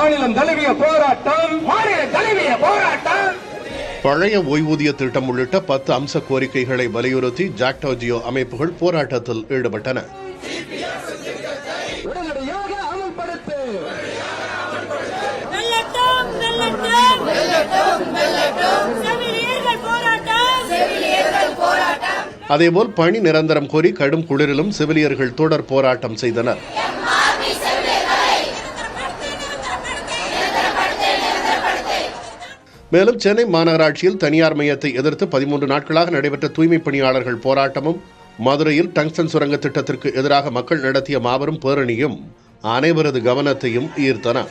மாநிலம் தழுவிய போராட்டம், மாநில தழுவிய போராட்டம். பழைய ஓய்வூதிய திட்டம் உள்ளிட்ட 10 அம்ச கோரிக்கைகளை வலியுறுத்தி ஜாக்டோ ஜியோ அமைப்புகள் போராட்டத்தில் ஈடுபட்டன. உடனடியாக அமல்படுத்து. அதேபோல் பணி நிரந்தரம் கோரி கடும் குளிரிலும் செவிலியர்கள் தொடர் போராட்டம் செய்தனர். மேலும் சென்னை மாநகராட்சியில் தனியார் மையத்தை எதிர்த்து 13 நாட்களாக நடைபெற்ற தூய்மை பணியாளர்கள் போராட்டமும், மதுரையில் டங்ஸ்டன் சுரங்க திட்டத்திற்கு எதிராக மக்கள் நடத்திய மாபெரும் பேரணியும் அனைவரது கவனத்தையும் ஈர்த்தன.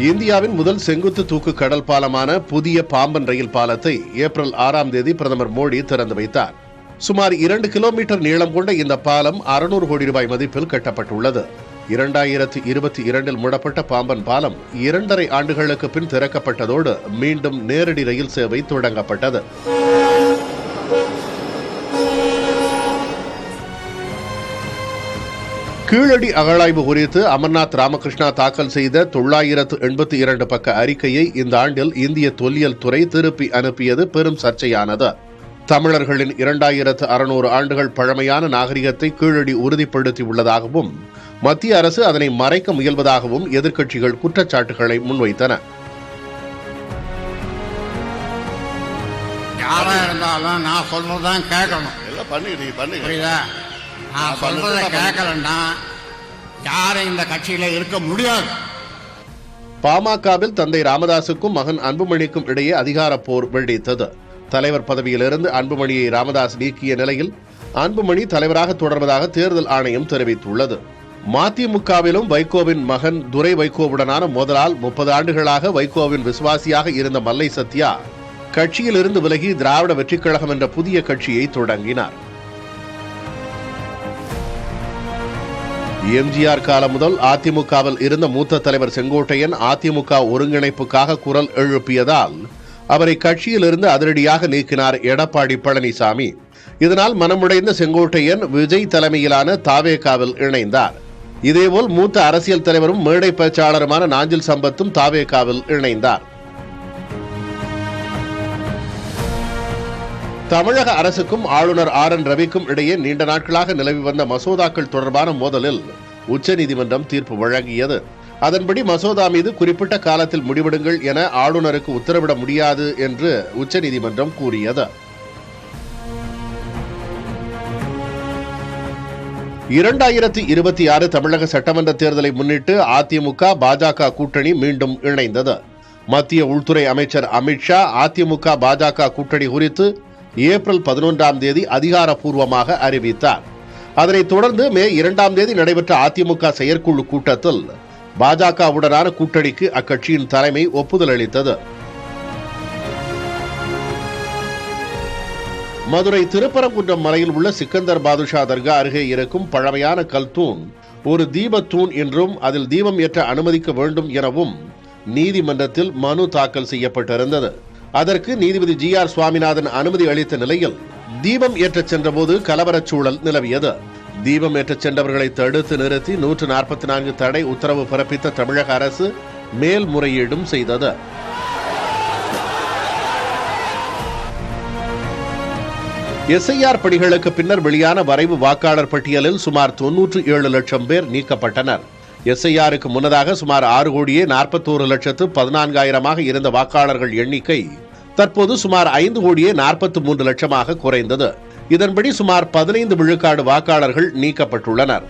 இந்தியாவின் முதல் செங்குத்து தூக்கு கடல் பாலமான புதிய பாம்பன் ரயில் பாலத்தை ஏப்ரல் 6ஆம் தேதி பிரதமர் மோடி திறந்து வைத்தார். சுமார் 2 கிலோமீட்டர் நீளம் கொண்ட இந்த பாலம் 600 கோடி ரூபாய் மதிப்பில் கட்டப்பட்டுள்ளது. 2022இல் மூடப்பட்ட பாம்பன் பாலம் 2.5 ஆண்டுகளுக்கு பின் திறக்கப்பட்டதோடு மீண்டும் நேரடி ரயில் சேவை தொடங்கப்பட்டது. கீழடி அகழாய்வு குறித்து அமர்நாத் ராமகிருஷ்ணா தாக்கல் செய்த 982 பக்க அறிக்கையை இந்த ஆண்டில் இந்திய தொல்லியல் துறை திருப்பி அனுப்பியது பெரும் சர்ச்சையானது. தமிழர்களின் 2600 ஆண்டுகள் பழமையான நாகரிகத்தை கீழடி உறுதிப்படுத்தியுள்ளதாகவும் மத்திய அரசு அதனை மறைக்க முயல்வதாகவும் எதிர்க்கட்சிகள் குற்றச்சாட்டுகளை முன்வைத்தன. யாரா இருந்தாலும் நான் சொல்றதான் கேட்கணும். நான் சொல்றதை கேட்கலன்னா யாரும் இந்த கட்சியில இருக்க முடியாது. பாமகவில் தந்தை ராமதாசுக்கும் மகன் அன்புமணிக்கும் இடையே அதிகார போர் வெடித்தது. தலைவர் பதவியிலிருந்து அன்புமணியை ராமதாஸ் நீக்கிய நிலையில் அன்புமணி தலைவராக தொடர்வதாக தேர்தல் ஆணையம் தெரிவித்துள்ளது. மதிமுகவிலும் வைகோவின் மகன் துரை வைகோவுடனான மோதலால் 30 ஆண்டுகளாக வைகோவின் விசுவாசியாக இருந்த மல்லை சத்யா கட்சியில் இருந்து விலகி திராவிட வெற்றிக் கழகம் என்ற புதிய கட்சியை தொடங்கினார். எம்ஜிஆர் காலம் முதல் அதிமுகவில் இருந்த மூத்த தலைவர் செங்கோட்டையன் அதிமுக ஒருங்கிணைப்புக்காக குரல் எழுப்பியதால் அவரை கட்சியிலிருந்து அதிரடியாக நீக்கினார் எடப்பாடி பழனிசாமி. இதனால் மனமுடைந்த செங்கோட்டையன் விஜய் தலைமையிலான தாவேகாவில் இணைந்தார். இதேபோல் மூத்த அரசியல் தலைவரும் மேடை பேச்சாளருமான நாஞ்சில் சம்பத்தும் தாவேகாவில் இணைந்தார். தமிழக அரசுக்கும் ஆளுநர் RN ரவிக்கும் இடையே நீண்ட நாட்களாக நிலவி வந்த மசோதாக்கள் தொடர்பான மோதலில் உச்சநீதிமன்றம் தீர்ப்பு வழங்கியது. அதன்படி மசோதா மீது குறிப்பிட்ட காலத்தில் முடிவெடுங்கள் என ஆளுநருக்கு உத்தரவிட முடியாது என்று உச்சநீதிமன்றம் கூறியது. 2026 தமிழக சட்டமன்ற தேர்தலை முன்னிட்டு அதிமுக பாஜக கூட்டணி மீண்டும் இணைந்தது. மத்திய உள்துறை அமைச்சர் அமித்ஷா அதிமுக பாஜக கூட்டணி குறித்து ஏப்ரல் 11ஆம் தேதி அதிகாரப்பூர்வமாக அறிவித்தார். அதனைத் தொடர்ந்து மே 2ஆம் தேதி நடைபெற்ற அதிமுக செயற்குழு கூட்டத்தில் பாஜகவுடனான கூட்டணிக்கு அக்கட்சியின் தலைமை ஒப்புதல் அளித்தது. மதுரை திருப்பரங்குன்றம் மலையில் உள்ள சிக்கந்தர் பாதுஷா தர்கா அருகே இருக்கும் பழமையான கல்தூண் ஒரு தீபத்தூண் என்றும் அதில் தீபம் ஏற்ற அனுமதிக்க வேண்டும் எனவும் நீதிமன்றத்தில் மனு தாக்கல் செய்யப்பட்டிருந்தது. அதற்கு நீதிபதி GR சுவாமிநாதன் அனுமதி அளித்த நிலையில் தீபம் ஏற்றச் சென்றபோது கலவரச் சூழல் நிலவியது. தீபம் ஏற்றச் சென்றவர்களை தடுத்து நிறுத்தி 144 தடை உத்தரவு பிறப்பித்த தமிழக அரசு மேல்முறையீடும் செய்தது. SIR பணிகளுக்கு பின்னர் வெளியான வரைவு வாக்காளர் பட்டியலில் சுமார் 97 லட்சம் பேர் நீக்கப்பட்டனர். SIRக்கு முன்னதாக சுமார் 6,41,14,000 இருந்த வாக்காளர்கள் எண்ணிக்கை தற்போது சுமார் 5,43,00,000 குறைந்தது. இதன்படி சுமார் 15 விழுக்காடு வாக்காளர்கள் நீக்கப்பட்டுள்ளனர்.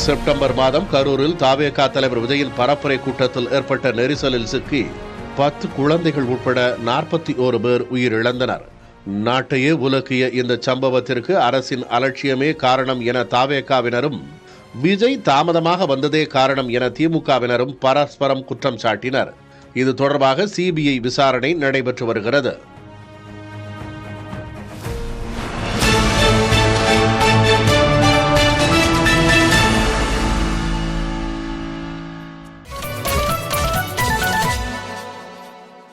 செப்டம்பர் மாதம் கரூரில் தாவேகா தலைவர் விஜயின் பரப்புரை கூட்டத்தில் ஏற்பட்ட நெரிசலில் சிக்கி 10 குழந்தைகள் உட்பட 41 பேர் உயிரிழந்தனர். நாட்டையே உலுக்கிய இந்த சம்பவத்திற்கு அரசின் அலட்சியமே காரணம் என தாவேகாவினரும், விஜய் தாமதமாக வந்ததே காரணம் என திமுகவினரும் பரஸ்பரம் குற்றம் சாட்டினர். இது தொடர்பாக CBI விசாரணை நடைபெற்று வருகிறது.